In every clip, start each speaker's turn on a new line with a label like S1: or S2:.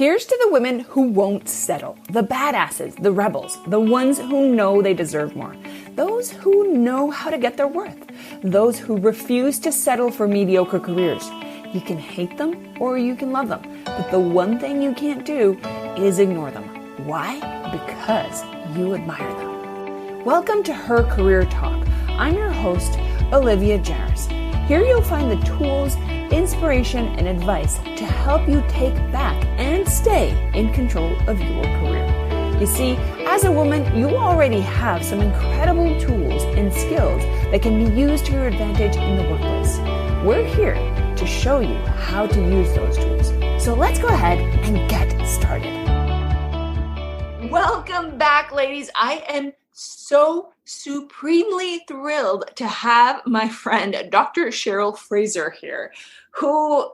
S1: Here's to the women who won't settle, the badasses, the rebels, the ones who know they deserve more, those who know how to get their worth, those who refuse to settle for mediocre careers. You can hate them or you can love them, but the one thing you can't do is ignore them. Why? Because you admire them. Welcome to Her Career Talk. I'm your host, Olivia Jaras. Here you'll find the tools, inspiration, and advice to help you take back and stay in control of your career. You see, as a woman, you already have some incredible tools and skills that can be used to your advantage in the workplace. We're here to show you how to use those tools. So let's go ahead and get started. Welcome back, ladies. I am so supremely thrilled to have my friend, Dr. Cheryl Fraser here, who,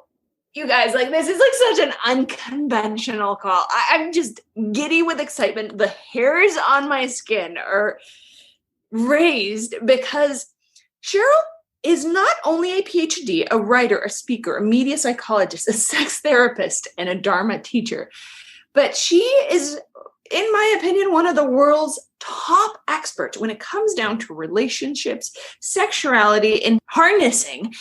S1: you guys, this is such an unconventional call. I'm just giddy with excitement. The hairs on my skin are raised because Cheryl is not only a PhD, a writer, a speaker, a media psychologist, a sex therapist, and a Dharma teacher, but she is, in my opinion, one of the world's top experts when it comes down to relationships, sexuality, and harnessing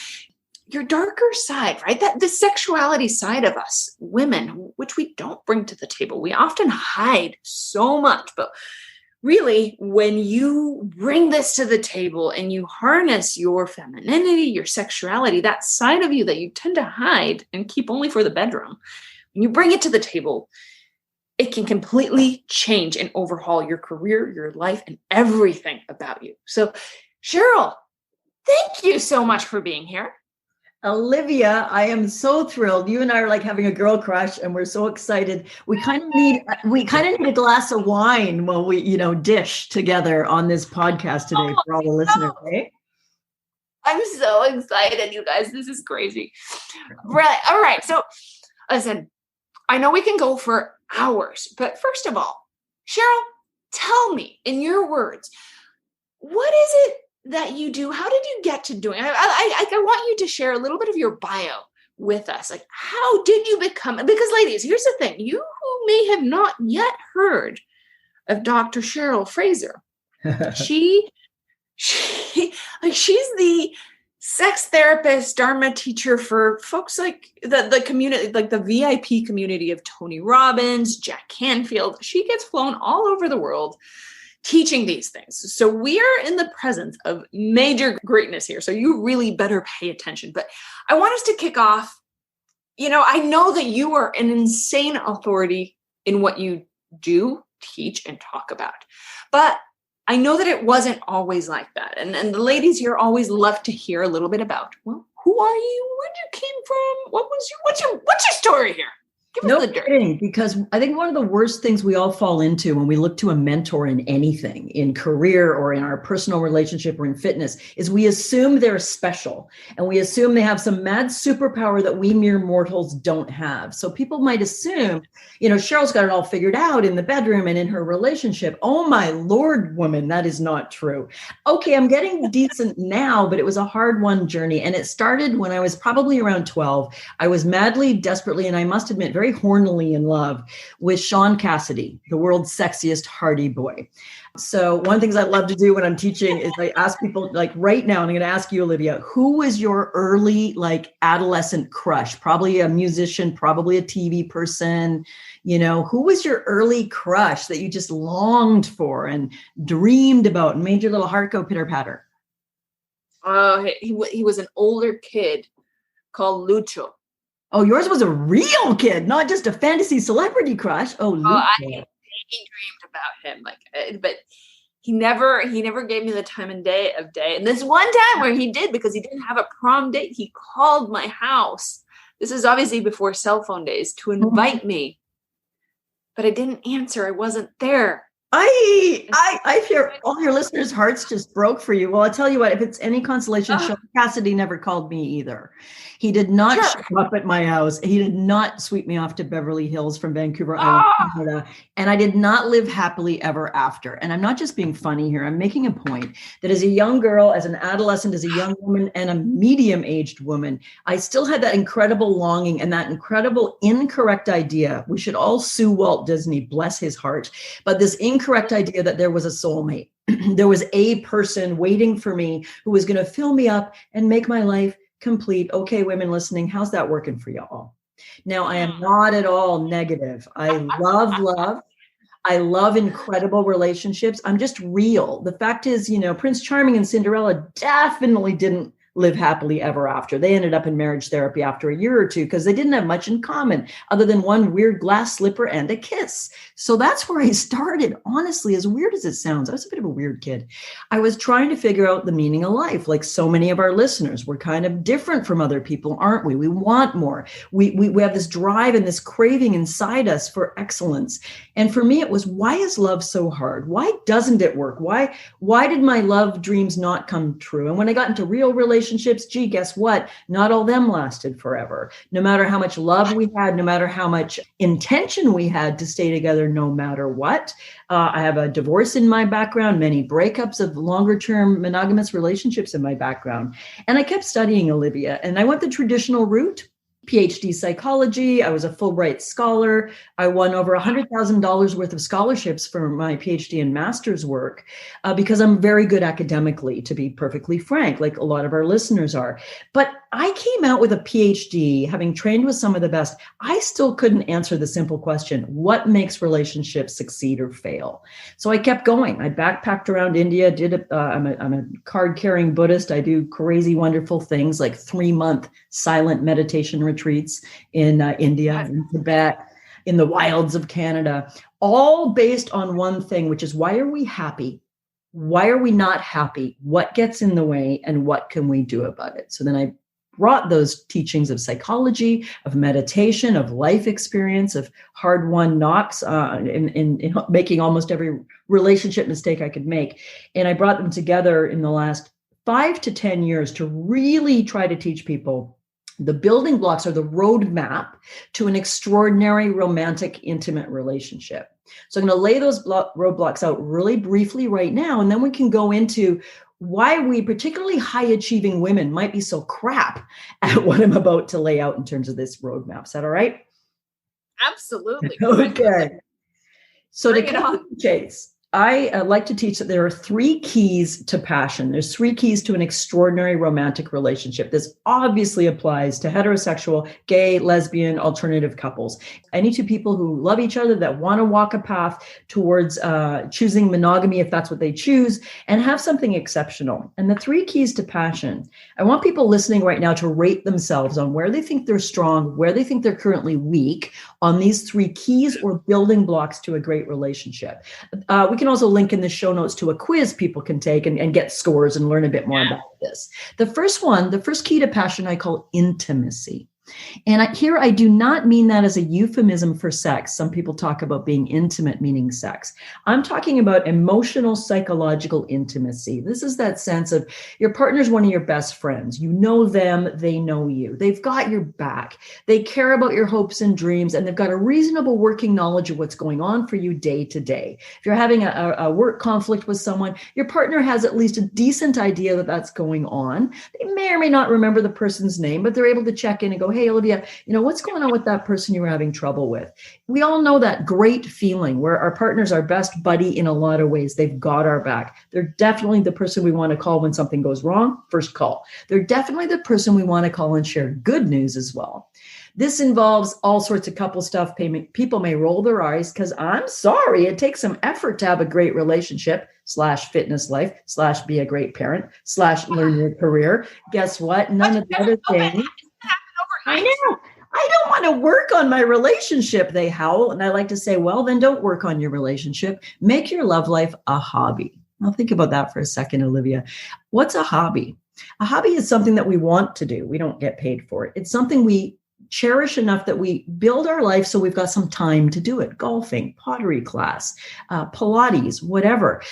S1: your darker side, right? That the sexuality side of us, women, which we don't bring to the table. We often hide so much, but really, when you bring this to the table and you harness your femininity, your sexuality, that side of you that you tend to hide and keep only for the bedroom, when you bring it to the table, it can completely change and overhaul your career, your life, and everything about you. So, Cheryl, thank you so much for being here.
S2: Olivia, I am so thrilled. You and I are like having a girl crush, and we're so excited. We kind of need a glass of wine while we, dish together on this podcast today for all the listeners. Right?
S1: I'm so excited, you guys. This is crazy. Right. All right. So, listen, I know we can go for hours, but first of all, Cheryl, tell me in your words, what is it that you do? How did you get to doing it? I want you to share a little bit of your bio with us. Like, how did you become? Because, ladies, here's the thing: you who may have not yet heard of Dr. Cheryl Fraser, she's the sex therapist, Dharma teacher for folks like the community, like the VIP community of Tony Robbins, Jack Canfield. She gets flown all over the world teaching these things. So we are in the presence of major greatness here. So you really better pay attention. But I want us to kick off. I know that you are an insane authority in what you do, teach, and talk about. But I know that it wasn't always like that. And the ladies here always love to hear a little bit about, well, who are you? Where you came from? What's your story here?
S2: No kidding, because I think one of the worst things we all fall into when we look to a mentor in anything, in career or in our personal relationship or in fitness, is we assume they're special and we assume they have some mad superpower that we mere mortals don't have. So people might assume, Cheryl's got it all figured out in the bedroom and in her relationship. Oh my Lord, woman, that is not true. Okay, I'm getting decent now, but it was a hard-won journey. And it started when I was probably around 12. I was madly, desperately, and I must admit, very hornily in love with Sean Cassidy, the world's sexiest Hardy boy. So one of the things I love to do when I'm teaching is I ask people, like right now, and I'm going to ask you, Olivia, who was your early adolescent crush? Probably a musician, probably a TV person. Who was your early crush that you just longed for and dreamed about and made your little heart go pitter patter?
S1: He was an older kid called Lucho.
S2: Oh, yours was a real kid, not just a fantasy celebrity crush. Oh,
S1: I dreamed about him, but he never gave me the time of day. And this one time where he did, because he didn't have a prom date, he called my house. This is obviously before cell phone days, to invite me, but I didn't answer. I wasn't there.
S2: I hear all your listeners' hearts just broke for you. Well, I'll tell you what, if it's any consolation, Sean Cassidy never called me either. He did not show up at my house. He did not sweep me off to Beverly Hills from Vancouver Island, Canada. And I did not live happily ever after. And I'm not just being funny here. I'm making a point that as a young girl, as an adolescent, as a young woman, and a medium-aged woman, I still had that incredible longing and that incredible incorrect idea. We should all sue Walt Disney, bless his heart. But this incorrect idea that there was a soulmate. There was a person waiting for me who was going to fill me up and make my life complete. Okay, women listening, how's that working for y'all? Now, I am not at all negative. I love love. I love incredible relationships. I'm just real. The fact is, Prince Charming and Cinderella definitely didn't live happily ever after. They ended up in marriage therapy after a year or two because they didn't have much in common other than one weird glass slipper and a kiss. So that's where I started. Honestly, as weird as it sounds, I was a bit of a weird kid. I was trying to figure out the meaning of life. Like so many of our listeners, we're kind of different from other people, aren't we? We want more. We have this drive and this craving inside us for excellence. And for me, it was, why is love so hard? Why doesn't it work? Why did my love dreams not come true? And when I got into real relationships, gee, guess what? Not all them lasted forever. No matter how much love we had, no matter how much intention we had to stay together, no matter what. I have a divorce in my background, many breakups of longer term monogamous relationships in my background. And I kept studying, Olivia, and I went the traditional route. PhD psychology. I was a Fulbright scholar. I won over $100,000 worth of scholarships for my PhD and master's work because I'm very good academically, to be perfectly frank, like a lot of our listeners are. But I came out with a PhD, having trained with some of the best. I still couldn't answer the simple question, what makes relationships succeed or fail? So I kept going. I backpacked around India, I'm a card-carrying Buddhist. I do crazy, wonderful things like 3-month silent meditation retreats in India, in Tibet, in the wilds of Canada, all based on one thing, which is, why are we happy? Why are we not happy? What gets in the way and what can we do about it? So then I brought those teachings of psychology, of meditation, of life experience, of hard-won knocks in making almost every relationship mistake I could make. And I brought them together in the last 5 to 10 years to really try to teach people the building blocks or the roadmap to an extraordinary romantic, intimate relationship. So I'm going to lay those roadblocks out really briefly right now, and then we can go into why we, particularly high-achieving women, might be so crap at what I'm about to lay out in terms of this roadmap. Is that all right?
S1: Absolutely.
S2: Okay. So to cut to the chase, I like to teach that there are 3 keys to passion. There's 3 keys to an extraordinary romantic relationship. This obviously applies to heterosexual, gay, lesbian, alternative couples. Any 2 people who love each other, that want to walk a path towards choosing monogamy if that's what they choose, and have something exceptional. And the 3 keys to passion, I want people listening right now to rate themselves on where they think they're strong, where they think they're currently weak on these 3 keys or building blocks to a great relationship. We can also link in the show notes to a quiz people can take and get scores and learn a bit more about this. The first key to passion, I call intimacy. And here I do not mean that as a euphemism for sex. Some people talk about being intimate, meaning sex. I'm talking about emotional, psychological intimacy. This is that sense of your partner's one of your best friends. You know them, they know you. They've got your back. They care about your hopes and dreams, and they've got a reasonable working knowledge of what's going on for you day to day. If you're having a work conflict with someone, your partner has at least a decent idea that that's going on. They may or may not remember the person's name, but they're able to check in and go, hey, Olivia, what's going on with that person you were having trouble with? We all know that great feeling where our partner's our best buddy in a lot of ways. They've got our back. They're definitely the person we want to call when something goes wrong, first call. They're definitely the person we want to call and share good news as well. This involves all sorts of couple stuff. People may roll their eyes because I'm sorry, it takes some effort to have a great relationship / fitness life / be a great parent / learn your career. Guess what? None of the other things. I know. I don't want to work on my relationship, they howl. And I like to say, well, then don't work on your relationship. Make your love life a hobby. I'll think about that for a second, Olivia. What's a hobby? A hobby is something that we want to do. We don't get paid for it. It's something we cherish enough that we build our life so we've got some time to do it. Golfing, pottery class, Pilates, whatever.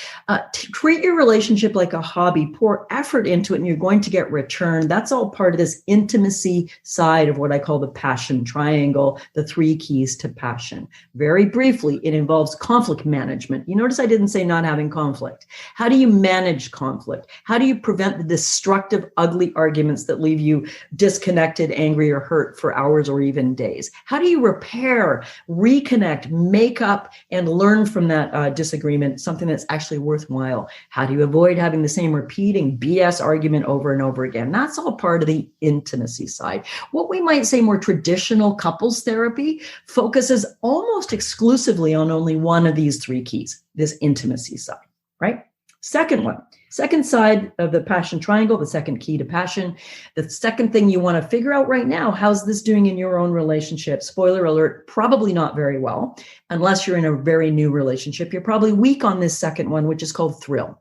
S2: Treat your relationship like a hobby. Pour effort into it and you're going to get return. That's all part of this intimacy side of what I call the passion triangle, the 3 keys to passion. Very briefly, it involves conflict management. You notice I didn't say not having conflict. How do you manage conflict? How do you prevent the destructive, ugly arguments that leave you disconnected, angry, or hurt for hours or even days? How do you repair, reconnect, make up, and learn from that disagreement, something that's actually worthwhile? How do you avoid having the same repeating BS argument over and over again? That's all part of the intimacy side. What we might say more traditional couples therapy focuses almost exclusively on only one of these 3 keys, this intimacy side, right? Second side of the passion triangle, the second key to passion. The second thing you want to figure out right now, how's this doing in your own relationship? Spoiler alert, probably not very well. Unless you're in a very new relationship, you're probably weak on this second one, which is called thrill.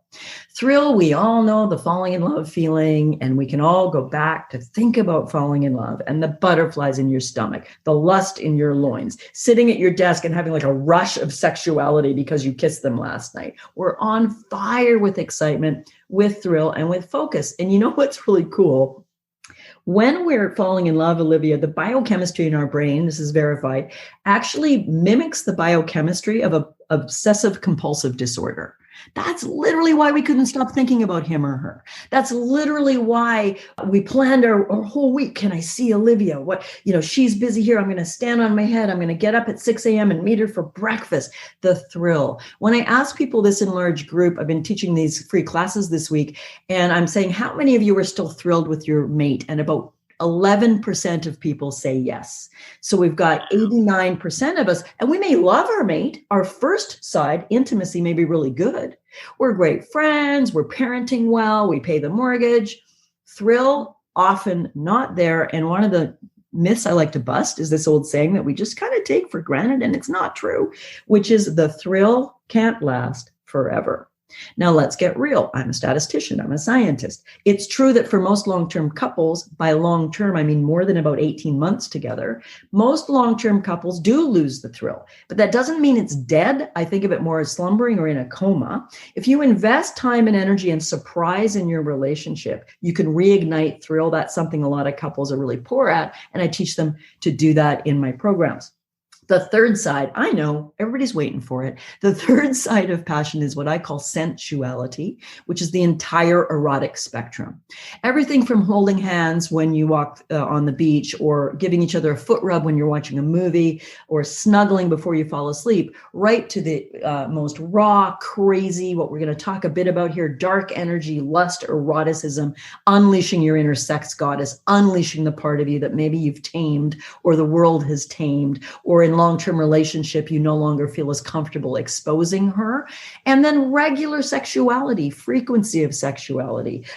S2: Thrill, we all know the falling in love feeling, and we can all go back to think about falling in love and the butterflies in your stomach, the lust in your loins, sitting at your desk and having like a rush of sexuality because you kissed them last night. We're on fire with excitement, with thrill, and with focus. And you know what's really cool? When we're falling in love, Olivia, the biochemistry in our brain, this is verified, actually mimics the biochemistry of an obsessive compulsive disorder. That's literally why we couldn't stop thinking about him or her. That's literally why we planned our whole week. Can I see Olivia? She's busy here. I'm going to stand on my head. I'm going to get up at 6 a.m. and meet her for breakfast. The thrill. When I ask people this in large group, I've been teaching these free classes this week, and I'm saying, how many of you are still thrilled with your mate? And about 11% of people say yes. So we've got 89% of us, and we may love our mate. Our first side, intimacy, may be really good. We're great friends. We're parenting well. We pay the mortgage. Thrill, often not there. And one of the myths I like to bust is this old saying that we just kind of take for granted, and it's not true, which is the thrill can't last forever. Now let's get real. I'm a statistician. I'm a scientist. It's true that for most long-term couples, by long-term, I mean more than about 18 months together, most long-term couples do lose the thrill. But that doesn't mean it's dead. I think of it more as slumbering or in a coma. If you invest time and energy and surprise in your relationship, you can reignite thrill. That's something a lot of couples are really poor at. And I teach them to do that in my programs. The third side, I know everybody's waiting for it. The third side of passion is what I call sensuality, which is the entire erotic spectrum. Everything from holding hands when you walk on the beach, or giving each other a foot rub when you're watching a movie, or snuggling before you fall asleep, right to the most raw, crazy, what we're going to talk a bit about here, dark energy, lust, eroticism, unleashing your inner sex goddess, unleashing the part of you that maybe you've tamed or the world has tamed, or in long-term relationship, you no longer feel as comfortable exposing her. And then regular sexuality, frequency of sexuality.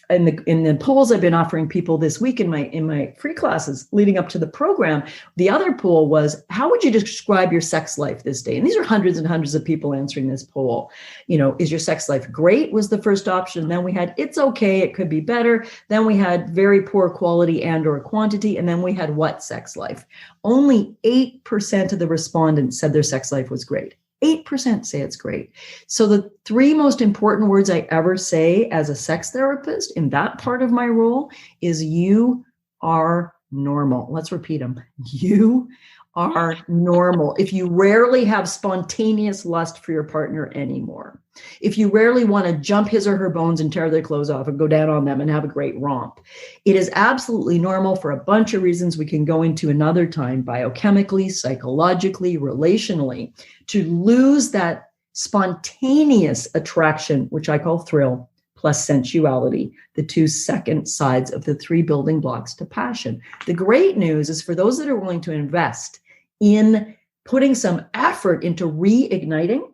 S2: In the polls I've been offering people this week in my free classes leading up to the program, the other poll was, how would you describe your sex life this day? And these are hundreds and hundreds of people answering this poll. Is your sex life great was the first option. Then we had, it's okay, it could be better. Then we had very poor quality and or quantity. And then we had what sex life? Only 8% of the respondents said their sex life was great. 8% say it's great. So the 3 most important words I ever say as a sex therapist in that part of my role is you are normal. Let's repeat them. You are normal. If you rarely have spontaneous lust for your partner anymore, if you rarely want to jump his or her bones and tear their clothes off and go down on them and have a great romp, it is absolutely normal for a bunch of reasons we can go into another time, biochemically, psychologically, relationally, to lose that spontaneous attraction, which I call thrill, plus sensuality, the 2 second sides of the 3 building blocks to passion. The great news is for those that are willing to invest in putting some effort into reigniting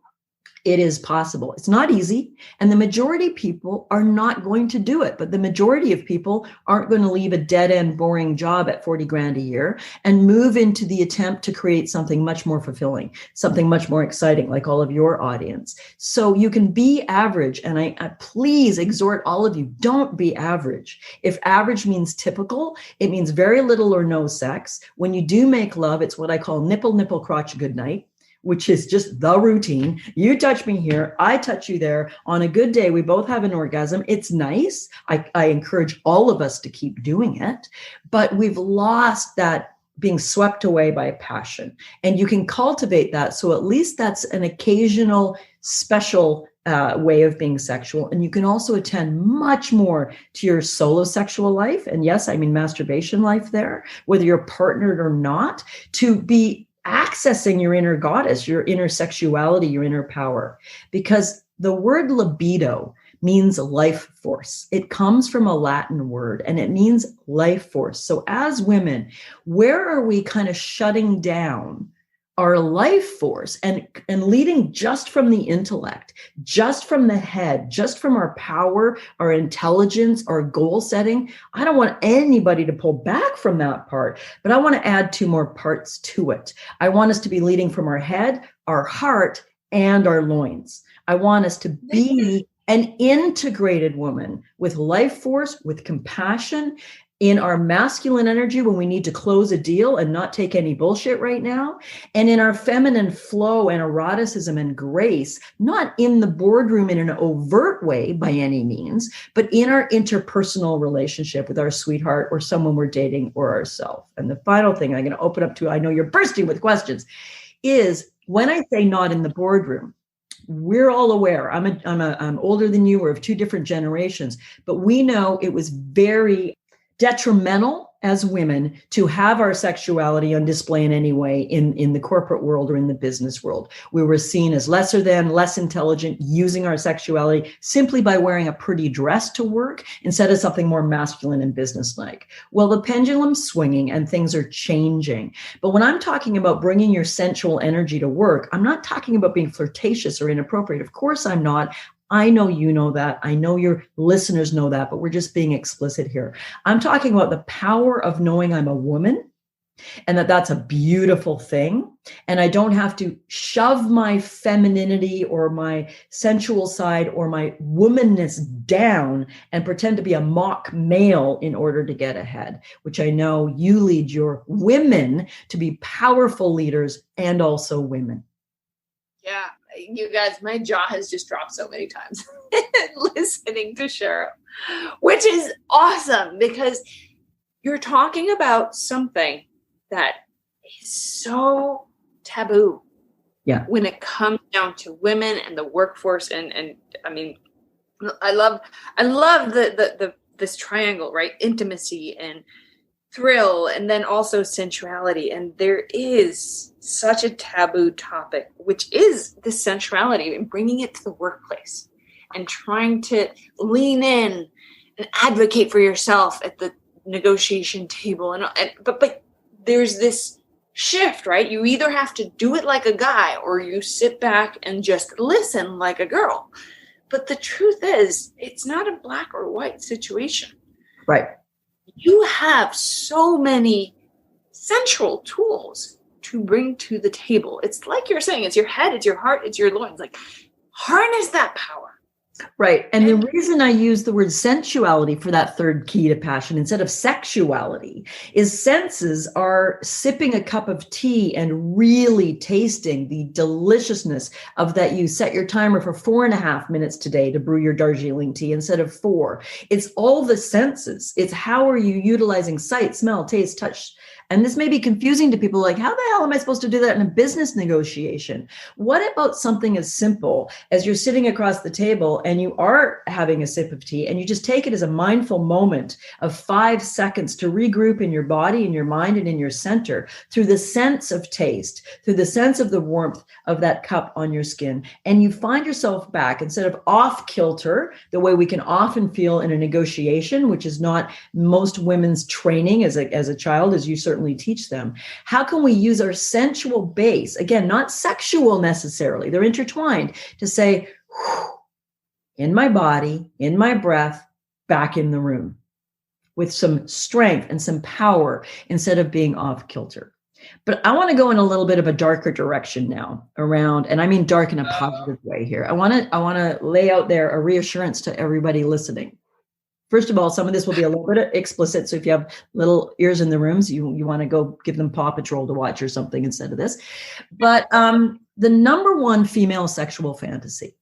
S2: It is possible. It's not easy. And the majority of people are not going to do it. But the majority of people aren't going to leave a dead end, boring job at 40 grand a year and move into the attempt to create something much more fulfilling, something much more exciting, like all of your audience. So you can be average. And I please exhort all of you, don't be average. If average means typical, it means very little or no sex. When you do make love, it's what I call nipple, nipple, crotch, good night, which is just the routine. You touch me here, I touch you there. On a good day, we both have an orgasm. It's nice. I encourage all of us to keep doing it, but we've lost that being swept away by passion. And you can cultivate that. So at least that's an occasional special way of being sexual. And you can also attend much more to your solo sexual life. And yes, I mean masturbation life there, whether you're partnered or not, to be accessing your inner goddess, your inner sexuality, your inner power, because the word libido means life force. It comes from a Latin word and it means life force. So as women, where are we kind of shutting down our life force and leading just from the intellect, just from the head, just from our power, our intelligence, our goal setting? I don't want anybody to pull back from that part, but I want to add 2 more parts to it. I want us to be leading from our head, our heart, and our loins. I want us to be an integrated woman with life force, with compassion, in our masculine energy when we need to close a deal and not take any bullshit right now, and in our feminine flow and eroticism and grace, not in the boardroom in an overt way by any means, but in our interpersonal relationship with our sweetheart or someone we're dating or ourselves. And the final thing I'm going to open up to, I know you're bursting with questions, is when I say not in the boardroom, we're all aware, I'm older than you, we're of 2 different generations, but we know it was very detrimental as women to have our sexuality on display in any way in the corporate world or in the business world. We were seen as lesser than, less intelligent, using our sexuality simply by wearing a pretty dress to work instead of something more masculine and businesslike. Well, the pendulum's swinging and things are changing. But when I'm talking about bringing your sensual energy to work, I'm not talking about being flirtatious or inappropriate. Of course I'm not. I know you know that. I know your listeners know that, but we're just being explicit here. I'm talking about the power of knowing I'm a woman and that's a beautiful thing. And I don't have to shove my femininity or my sensual side or my womanness down and pretend to be a mock male in order to get ahead, which I know you lead your women to be powerful leaders and also women.
S1: Yeah. You guys, my jaw has just dropped so many times listening to Cheryl, which is awesome because you're talking about something that is so taboo.
S2: Yeah.
S1: When it comes down to women and the workforce, and I mean, I love the this triangle, right? Intimacy and thrill, and then also sensuality. And there is such a taboo topic, which is the sensuality and bringing it to the workplace and trying to lean in and advocate for yourself at the negotiation table. But there's this shift, right? You either have to do it like a guy or you sit back and just listen like a girl. But the truth is, it's not a black or white situation.
S2: Right.
S1: You have so many sensual tools to bring to the table. It's like you're saying, it's your head, it's your heart, it's your loins. Like, harness that power.
S2: Right. And the reason I use the word sensuality for that third key to passion instead of sexuality is senses are sipping a cup of tea and really tasting the deliciousness of that. You set your timer for 4.5 minutes today to brew your Darjeeling tea instead of 4. It's all the senses. It's how are you utilizing sight, smell, taste, touch. And this may be confusing to people, like, how the hell am I supposed to do that in a business negotiation? What about something as simple as you're sitting across the table and you are having a sip of tea and you just take it as a mindful moment of 5 seconds to regroup in your body, in your mind, and in your center through the sense of taste, through the sense of the warmth of that cup on your skin. And you find yourself back instead of off kilter, the way we can often feel in a negotiation, which is not most women's training as a child, as you certainly certainly teach them. How can we use our sensual base, again, not sexual necessarily, they're intertwined, to say, in my body, in my breath, back in the room, with some strength and some power instead of being off kilter. But I want to go in a little bit of a darker direction now around, and I mean dark in a positive way here. I want to lay out there a reassurance to everybody listening. First of all, some of this will be a little bit explicit. So if you have little ears in the rooms, you want to go give them Paw Patrol to watch or something instead of this. But the number one female sexual fantasy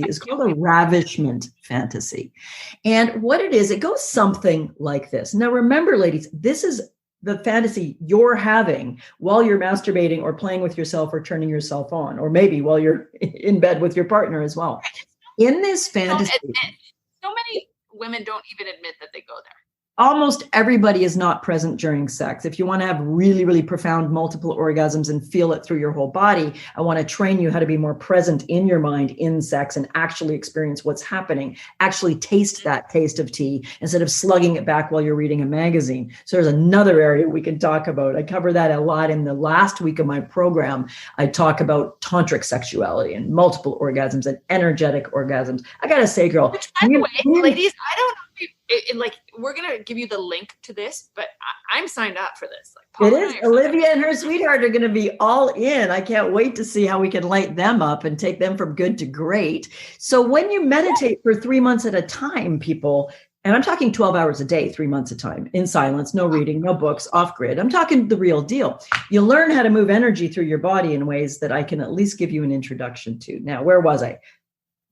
S2: is called a ravishment fantasy. And what it is, it goes something like this. Now, remember, ladies, this is the fantasy you're having while you're masturbating or playing with yourself or turning yourself on, or maybe while you're in bed with your partner as well. In this fantasy,
S1: so many women don't even admit that they go there.
S2: Almost everybody is not present during sex. If you want to have really, really profound multiple orgasms and feel it through your whole body, I want to train you how to be more present in your mind in sex and actually experience what's happening, actually taste that taste of tea instead of slugging it back while you're reading a magazine. So there's another area we can talk about. I cover that a lot in the last week of my program. I talk about tantric sexuality and multiple orgasms and energetic orgasms. I got to say, girl.
S1: Which, by the way, ladies, I don't know. We're going to give you the link to this, but I'm signed up for this.
S2: It is. Olivia and her sweetheart are going to be all in. I can't wait to see how we can light them up and take them from good to great. So when you meditate for 3 months at a time, people, and I'm talking 12 hours a day, 3 months at a time, in silence, no reading, no books, off grid. I'm talking the real deal. You learn how to move energy through your body in ways that I can at least give you an introduction to. Now, where was I?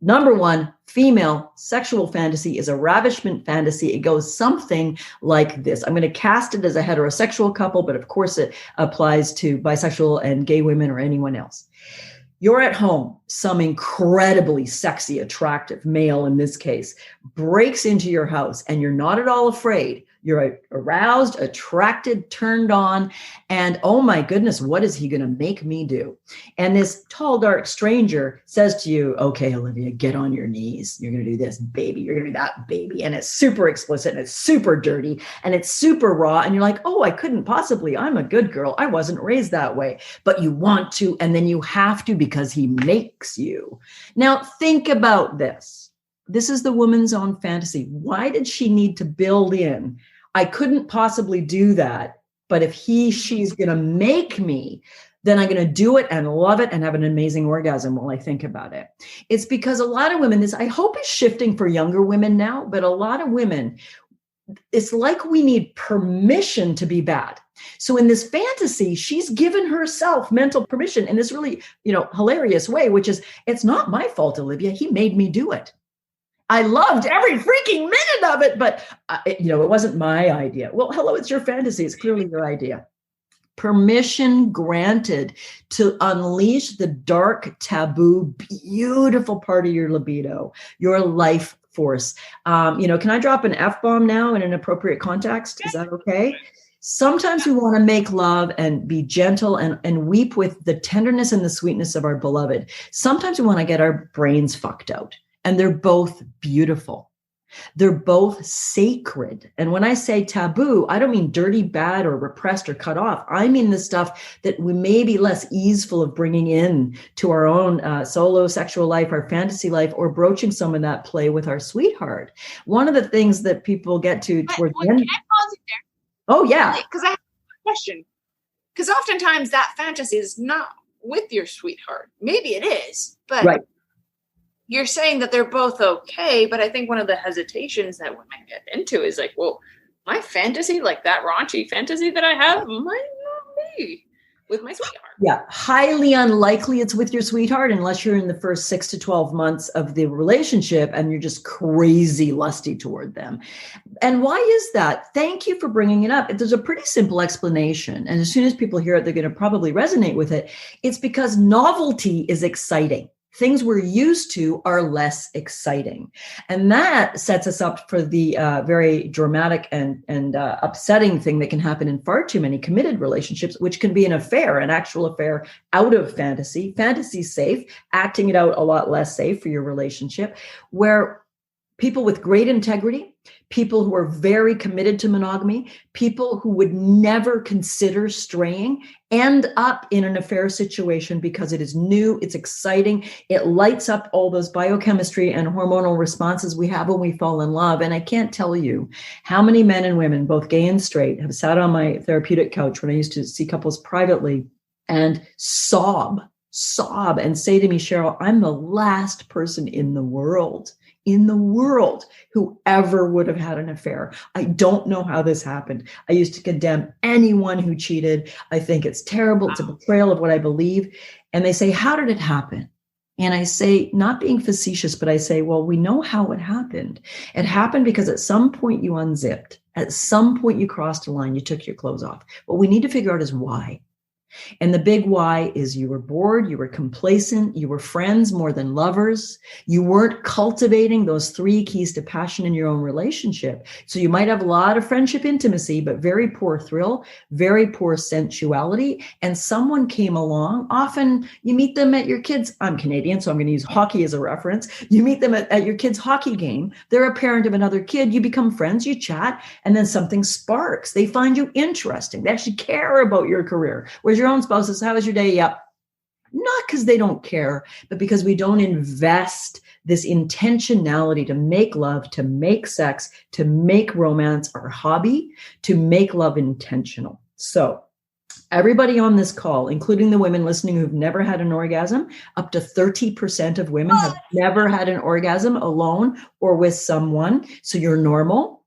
S2: Number one, female sexual fantasy is a ravishment fantasy. It goes something like this. I'm going to cast it as a heterosexual couple, but of course it applies to bisexual and gay women or anyone else. You're at home, some incredibly sexy, attractive male in this case, breaks into your house and you're not at all afraid. You're aroused, attracted, turned on, and oh my goodness, what is he going to make me do? And this tall, dark stranger says to you, okay, Olivia, get on your knees. You're going to do this, baby. You're going to do that, baby. And it's super explicit and it's super dirty and it's super raw. And you're like, oh, I couldn't possibly. I'm a good girl. I wasn't raised that way. But you want to, and then you have to because he makes you. Now, think about this. This is the woman's own fantasy. Why did she need to build in, I couldn't possibly do that, but if she's going to make me, then I'm going to do it and love it and have an amazing orgasm while I think about it. It's because a lot of women, this I hope is shifting for younger women now, but a lot of women, it's like we need permission to be bad. So in this fantasy, she's given herself mental permission in this really, hilarious way, which is, it's not my fault, Olivia. He made me do it. I loved every freaking minute of it, but it wasn't my idea. Well, hello, it's your fantasy. It's clearly your idea. Permission granted to unleash the dark, taboo, beautiful part of your libido, your life force. Can I drop an F-bomb now in an appropriate context? Is that okay? Sometimes we want to make love and be gentle and weep with the tenderness and the sweetness of our beloved. Sometimes we want to get our brains fucked out. And they're both beautiful. They're both sacred. And when I say taboo, I don't mean dirty, bad, or repressed or cut off. I mean the stuff that we may be less easeful of bringing in to our own solo sexual life, our fantasy life, or broaching some of that play with our sweetheart. One of the things that people get to towards the end.
S1: Can I pause it there?
S2: Oh, yeah.
S1: Because I have a question. Because oftentimes that fantasy is not with your sweetheart. Maybe it is, but
S2: right.
S1: You're saying that they're both okay, but I think one of the hesitations that women get into is like, well, my fantasy, like that raunchy fantasy that I have, might not be with my sweetheart.
S2: Yeah, highly unlikely it's with your sweetheart unless you're in the first 6 to 12 months of the relationship and you're just crazy lusty toward them. And why is that? Thank you for bringing it up. There's a pretty simple explanation. And as soon as people hear it, they're going to probably resonate with it. It's because novelty is exciting. Things we're used to are less exciting. And that sets us up for the very dramatic and upsetting thing that can happen in far too many committed relationships, which can be an affair, an actual affair out of fantasy. Fantasy safe, acting it out a lot less safe for your relationship, where people with great integrity, people who are very committed to monogamy, people who would never consider straying, end up in an affair situation because it is new, it's exciting, it lights up all those biochemistry and hormonal responses we have when we fall in love. And I can't tell you how many men and women, both gay and straight, have sat on my therapeutic couch when I used to see couples privately and sob and say to me, Cheryl, I'm the last person in the world who ever would have had an affair. I don't know how this happened. I used to condemn anyone who cheated. I think it's terrible. It's a betrayal of what I believe. And they say, how did it happen? And I say, not being facetious, but I say, well, we know how it happened. It happened because at some point you unzipped. At some point you crossed a line, you took your clothes off. What we need to figure out is why. And the big why is you were bored, you were complacent, you were friends more than lovers, you weren't cultivating those 3 keys to passion in your own relationship. So you might have a lot of friendship intimacy, but very poor thrill, very poor sensuality. And someone came along, often you meet them at your kids', I'm Canadian, so I'm going to use hockey as a reference. You meet them at your kid's hockey game. They're a parent of another kid. You become friends, you chat, and then something sparks. They find you interesting. They actually care about your career. Whereas your own spouse says, how was your day? Yep. Not because they don't care, but because we don't invest this intentionality to make love, to make sex, to make romance our hobby, to make love intentional. So everybody on this call, including the women listening who've never had an orgasm, up to 30% of women have never had an orgasm alone or with someone. So you're normal.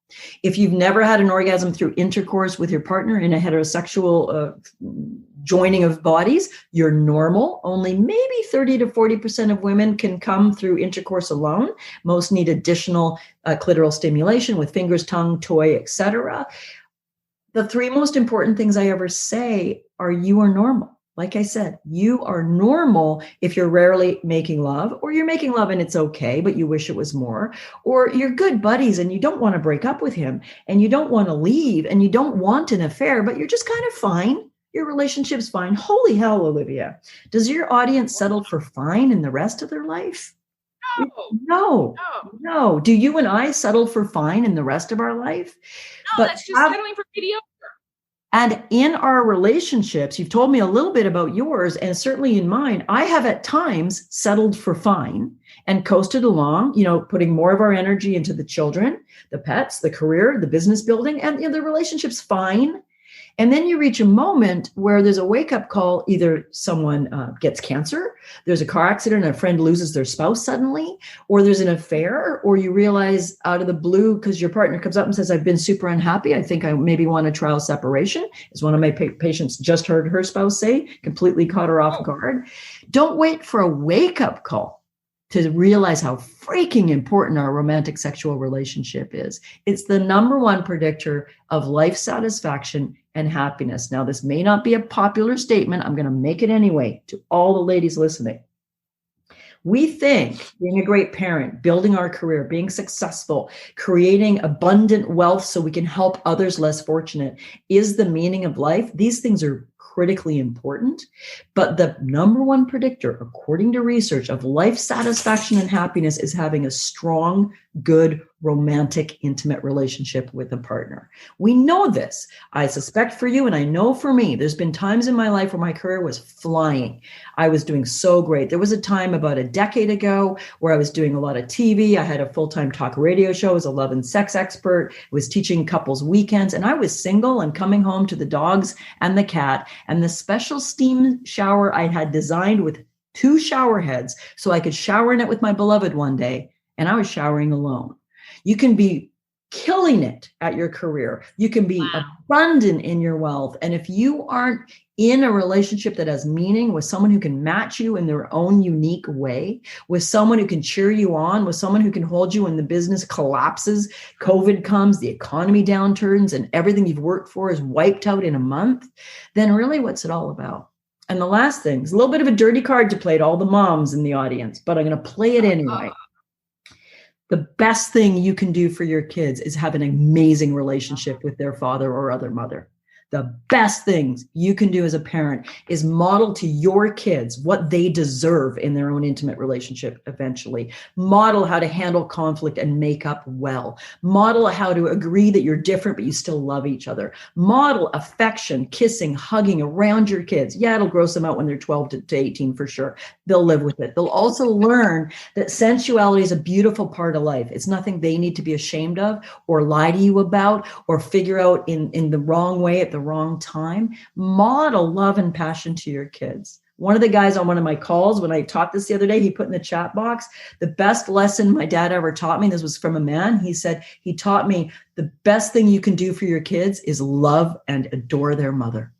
S2: If you've never had an orgasm through intercourse with your partner in a heterosexual joining of bodies, you're normal. Only maybe 30 to 40% of women can come through intercourse alone. Most need additional clitoral stimulation with fingers, tongue, toy, etc. The 3 most important things I ever say are you are normal. Like I said, you are normal if you're rarely making love, or you're making love and it's okay, but you wish it was more, or you're good buddies and you don't want to break up with him and you don't want to leave and you don't want an affair, but you're just kind of fine. Your relationship's fine. Holy hell, Olivia. Does your audience settle for fine in the rest of their life? No. Do you and I settle for fine in the rest of our life?
S1: No, that's just settling for mediocre.
S2: And in our relationships, you've told me a little bit about yours, and certainly in mine, I have at times settled for fine and coasted along, putting more of our energy into the children, the pets, the career, the business building, and the relationship's fine. And then you reach a moment where there's a wake-up call. Either someone gets cancer, there's a car accident, and a friend loses their spouse suddenly, or there's an affair, or you realize out of the blue because your partner comes up and says, I've been super unhappy. I think I maybe want to trial separation. As one of my patients just heard her spouse say, completely caught her off guard. Don't wait for a wake-up call to realize how freaking important our romantic sexual relationship is. It's the number 1 predictor of life satisfaction and happiness. Now, this may not be a popular statement. I'm going to make it anyway to all the ladies listening. We think being a great parent, building our career, being successful, creating abundant wealth so we can help others less fortunate is the meaning of life. These things are critically important, but the number 1 predictor, according to research, of life satisfaction and happiness is having a strong, good, romantic, intimate relationship with a partner. We know this. I suspect for you, and I know for me, there's been times in my life where my career was flying. I was doing so great. There was a time about a decade ago where I was doing a lot of TV. I had a full-time talk radio show. I was a love and sex expert. I was teaching couples weekends, and I was single and coming home to the dogs and the cat and the special steam shower I had designed with 2 shower heads so I could shower in it with my beloved one day, and I was showering alone. You can be killing it at your career. You can be abundant in your wealth. And if you aren't in a relationship that has meaning, with someone who can match you in their own unique way, with someone who can cheer you on, with someone who can hold you when the business collapses, COVID comes, the economy downturns, and everything you've worked for is wiped out in a month, then really what's it all about? And the last thing is a little bit of a dirty card to play to all the moms in the audience, but I'm going to play it anyway. The best thing you can do for your kids is have an amazing relationship with their father or other mother. the best things you can do as a parent is model to your kids what they deserve in their own intimate relationship eventually. Model how to handle conflict and make up well. Model how to agree that you're different, but you still love each other. Model affection, kissing, hugging around your kids. Yeah, it'll gross them out when they're 12 to 18 for sure. They'll live with it. They'll also learn that sensuality is a beautiful part of life. It's nothing they need to be ashamed of or lie to you about or figure out in the wrong way at the wrong time. Model love and passion to your kids. One of the guys on one of my calls, when I taught this the other day, he put in the chat box, the best lesson my dad ever taught me, this was from a man, he said, he taught me the best thing you can do for your kids is love and adore their mother.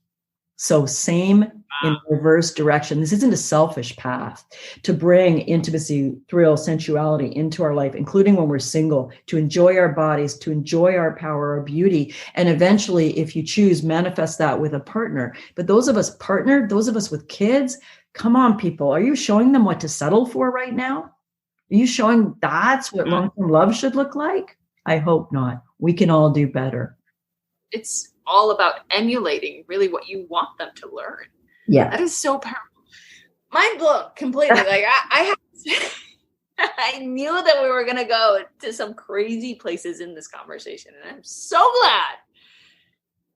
S2: So same in reverse direction. This isn't a selfish path to bring intimacy, thrill, sensuality into our life, including when we're single, to enjoy our bodies, to enjoy our power, our beauty, and eventually, if you choose, manifest that with a partner. But those of us partnered, those of us with kids, come on, people, are you showing them what to settle for right now? Are you showing that's what long-term love should look like? I hope not. We can all do better.
S1: It's all about emulating really what you want them to learn.
S2: Yeah.
S1: That is so powerful. Mind blown completely. Like I knew that we were going to go to some crazy places in this conversation. And I'm so glad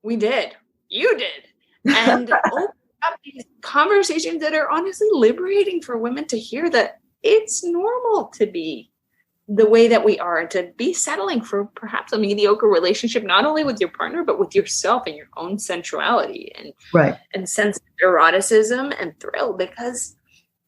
S1: we did. You did. And open up these conversations that are honestly liberating for women to hear that it's normal to be the way that we are and to be settling for perhaps a mediocre relationship, not only with your partner, but with yourself and your own sensuality and, and sense of eroticism and thrill, because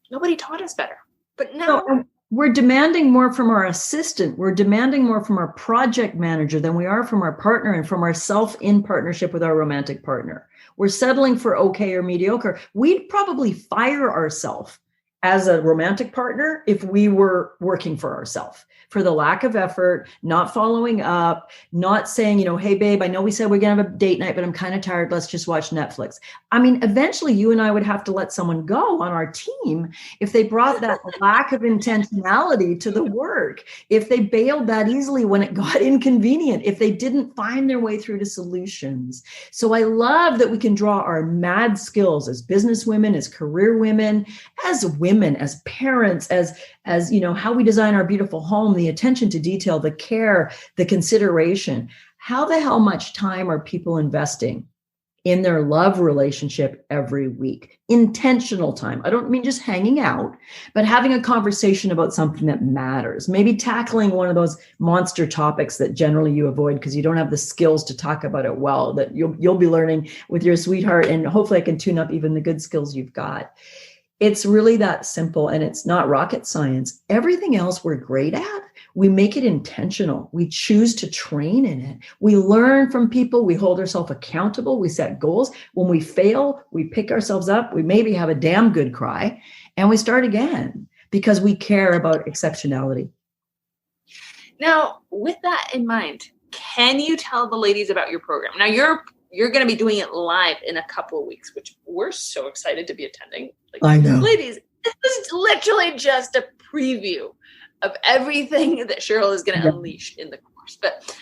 S1: nobody taught us better. But now
S2: we're demanding more from our assistant. We're demanding more from our project manager than we are from our partner and from ourself in partnership with our romantic partner. We're settling for okay or mediocre. We'd probably fire ourselves as a romantic partner if we were working for ourselves, for the lack of effort, not following up, not saying, hey, babe, I know we said we're going to have a date night, but I'm kind of tired. Let's just watch Netflix. I mean, eventually you and I would have to let someone go on our team if they brought that lack of intentionality to the work, if they bailed that easily when it got inconvenient, if they didn't find their way through to solutions. So I love that we can draw our mad skills as business women, as career women, as women, as parents, as how we design our beautiful home, the attention to detail, the care, the consideration. How the hell much time are people investing in their love relationship every week? Intentional time. I don't mean just hanging out, but having a conversation about something that matters. Maybe tackling one of those monster topics that generally you avoid because you don't have the skills to talk about it well, that you'll be learning with your sweetheart. And hopefully I can tune up even the good skills you've got. It's really that simple, and it's not rocket science. Everything else we're great at, we make it intentional. We choose to train in it. We learn from people. We hold ourselves accountable. We set goals. When we fail, we pick ourselves up. We maybe have a damn good cry, and we start again because we care about exceptionality.
S1: Now, with that in mind, can you tell the ladies about your program? Now, you're going to be doing it live in a couple of weeks, which we're so excited to be attending.
S2: I know.
S1: Ladies, this is literally just a preview of everything that Cheryl is going to unleash in the course. But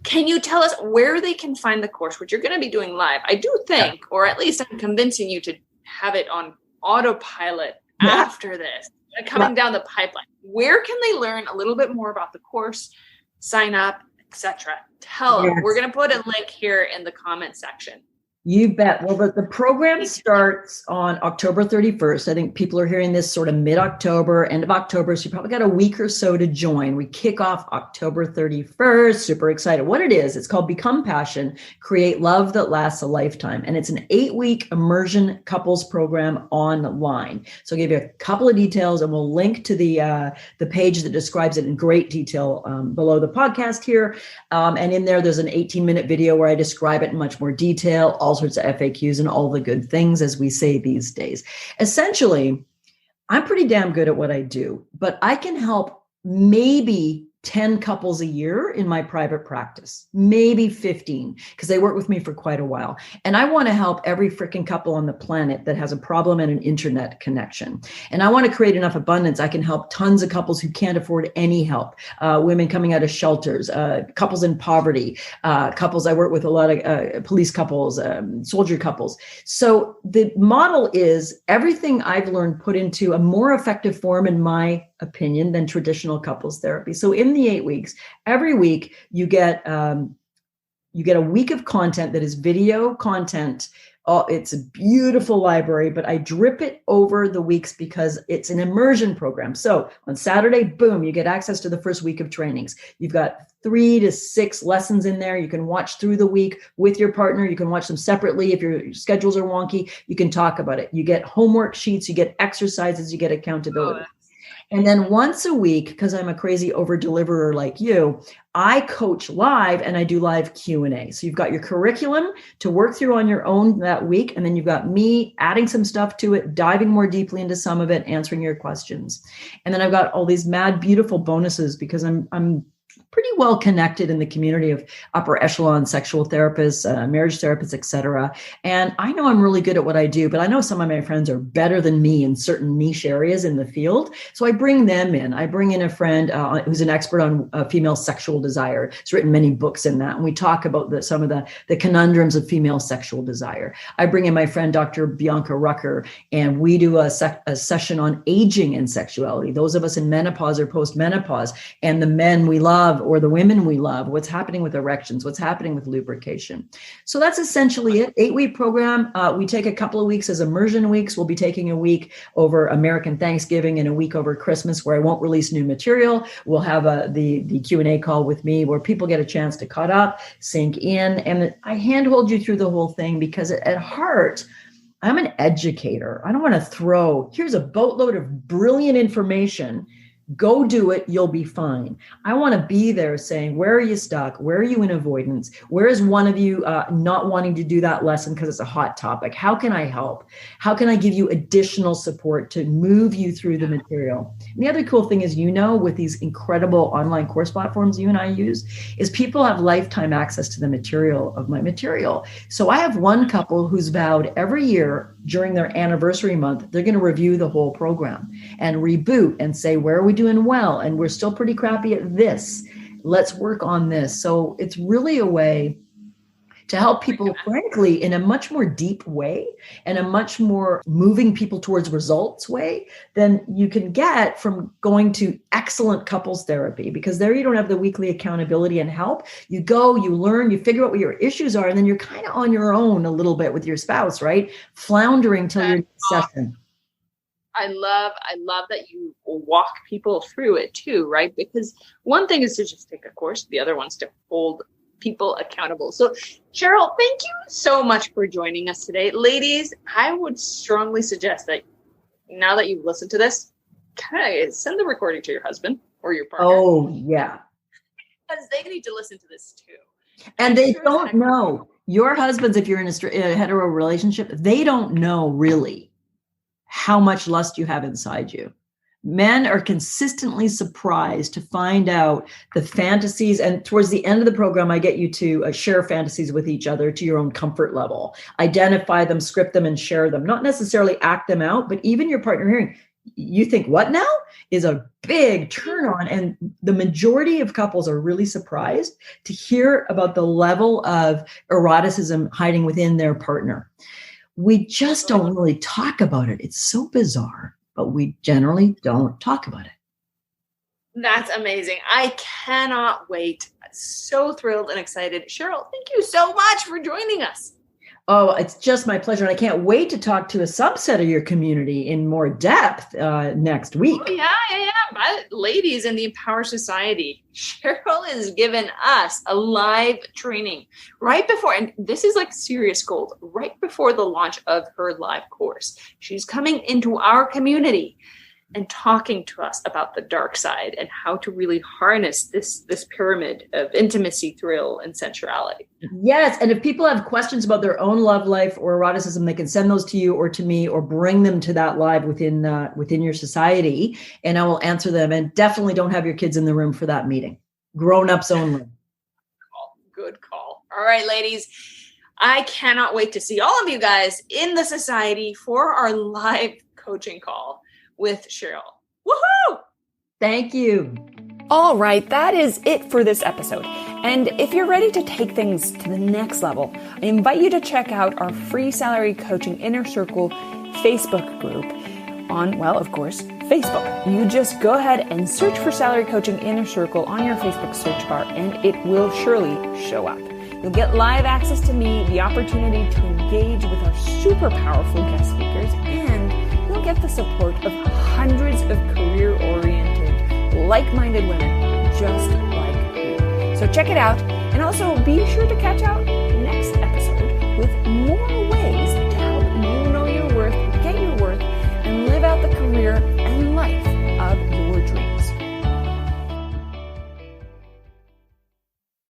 S1: can you tell us where they can find the course, which you're going to be doing live? I do think, or at least I'm convincing you to have it on autopilot after this, coming down the pipeline. Where can they learn a little bit more about the course, sign up, etc.? Tell them. We're going to put a link here in the comment section.
S2: You bet. Well, the program starts on October 31st. I think people are hearing this sort of mid-October, end of October. So you probably got a week or so to join. We kick off October 31st. Super excited. What it is, it's called Become Passion, Create Love That Lasts a Lifetime. And it's an 8-week immersion couples program online. So I'll give you a couple of details and we'll link to the page that describes it in great detail below the podcast here. And in there, there's an 18-minute video where I describe it in much more detail, all sorts of FAQs and all the good things, as we say these days. Essentially, I'm pretty damn good at what I do, but I can help maybe 10 couples a year in my private practice, maybe 15, because they work with me for quite a while. And I want to help every freaking couple on the planet that has a problem and an internet connection. And I want to create enough abundance. I can help tons of couples who can't afford any help, women coming out of shelters, couples in poverty, couples. I work with a lot of police couples, soldier couples. So the model is everything I've learned put into a more effective form, in my opinion, than traditional couples therapy. So in the 8 weeks, every week you get a week of content that is video content. Oh, it's a beautiful library, but I drip it over the weeks because it's an immersion program. So on Saturday, boom, you get access to the first week of trainings. You've got 3 to 6 lessons in there. You can watch through the week with your partner. You can watch them separately. If your schedules are wonky, you can talk about it. You get homework sheets, you get exercises, you get accountability. And then once a week, because I'm a crazy over deliverer like you, I coach live and I do live Q&A. So you've got your curriculum to work through on your own that week. And then you've got me adding some stuff to it, diving more deeply into some of it, answering your questions. And then I've got all these mad, beautiful bonuses because I'm pretty well connected in the community of upper echelon sexual therapists, marriage therapists, et cetera. And I know I'm really good at what I do, but I know some of my friends are better than me in certain niche areas in the field. So I bring them in. I bring in a friend who's an expert on female sexual desire. He's written many books in that. And we talk about some of the conundrums of female sexual desire. I bring in my friend, Dr. Bianca Rucker, and we do a session on aging and sexuality. Those of us in menopause or post-menopause, and the men we love or the women we love, what's happening with erections, what's happening with lubrication. So that's essentially it. 8-week program. We take a couple of weeks as immersion weeks. We'll be taking a week over American Thanksgiving and a week over Christmas where I won't release new material. We'll have the Q&A call with me where people get a chance to cut up, sink in, and I handhold you through the whole thing because at heart, I'm an educator. I don't want to here's a boatload of brilliant information. Go do it. You'll be fine. I want to be there saying, where are you stuck? Where are you in avoidance? Where is one of you not wanting to do that lesson because it's a hot topic? How can I help? How can I give you additional support to move you through the material? And the other cool thing is, with these incredible online course platforms you and I use, is people have lifetime access to the material of my material. So I have one couple who's vowed every year during their anniversary month, they're going to review the whole program and reboot and say, where are we doing well? And we're still pretty crappy at this. Let's work on this. So it's really a way to help people, frankly, in a much more deep way and a much more moving people towards results way than you can get from going to excellent couples therapy, because there you don't have the weekly accountability and help. You go, you learn, you figure out what your issues are, and then you're kind of on your own a little bit with your spouse, right? Floundering till your next session.
S1: I love that you walk people through it too, right? Because one thing is to just take a course. The other one's to hold people accountable. So Cheryl, thank you so much for joining us today. Ladies, I would strongly suggest that now that you've listened to this, kind of send the recording to your husband or your partner.
S2: Oh, yeah.
S1: Because they need to listen to this too.
S2: And they don't know. Your husbands, if you're in a hetero relationship, they don't know really how much lust you have inside you. Men are consistently surprised to find out the fantasies. And towards the end of the program, I get you to share fantasies with each other to your own comfort level. Identify them, script them, and share them. Not necessarily act them out, but even your partner hearing, you think, what now? Is a big turn on. And the majority of couples are really surprised to hear about the level of eroticism hiding within their partner. We just don't really talk about it. It's so bizarre. But we generally don't talk about it.
S1: That's amazing. I cannot wait. So thrilled and excited. Cheryl, thank you so much for joining us.
S2: Oh, it's just my pleasure. And I can't wait to talk to a subset of your community in more depth next week.
S1: Oh, yeah. But ladies in the Empower Society, Cheryl has given us a live training right before, and this is like serious gold, right before the launch of her live course. She's coming into our community and talking to us about the dark side and how to really harness this pyramid of intimacy, thrill, and sensuality.
S2: Yes. And if people have questions about their own love life or eroticism, they can send those to you or to me, or bring them to that live within your society, and I will answer them. And definitely don't have your kids in the room for that meeting. Grown-ups only.
S1: Good call. All right, ladies. I cannot wait to see all of you guys in the society for our live coaching call with Cheryl. Woohoo!
S2: Thank you.
S3: All right, that is it for this episode. And if you're ready to take things to the next level, I invite you to check out our free salary coaching inner circle Facebook group on, well, of course, Facebook. You just go ahead and search for Salary Coaching Inner Circle on your Facebook search bar, and it will surely show up. You'll get live access to me, the opportunity to engage with our super powerful guest speakers, and you'll get the support of hundreds of career-oriented, like-minded women just like you. So check it out, and also be sure to catch out next episode with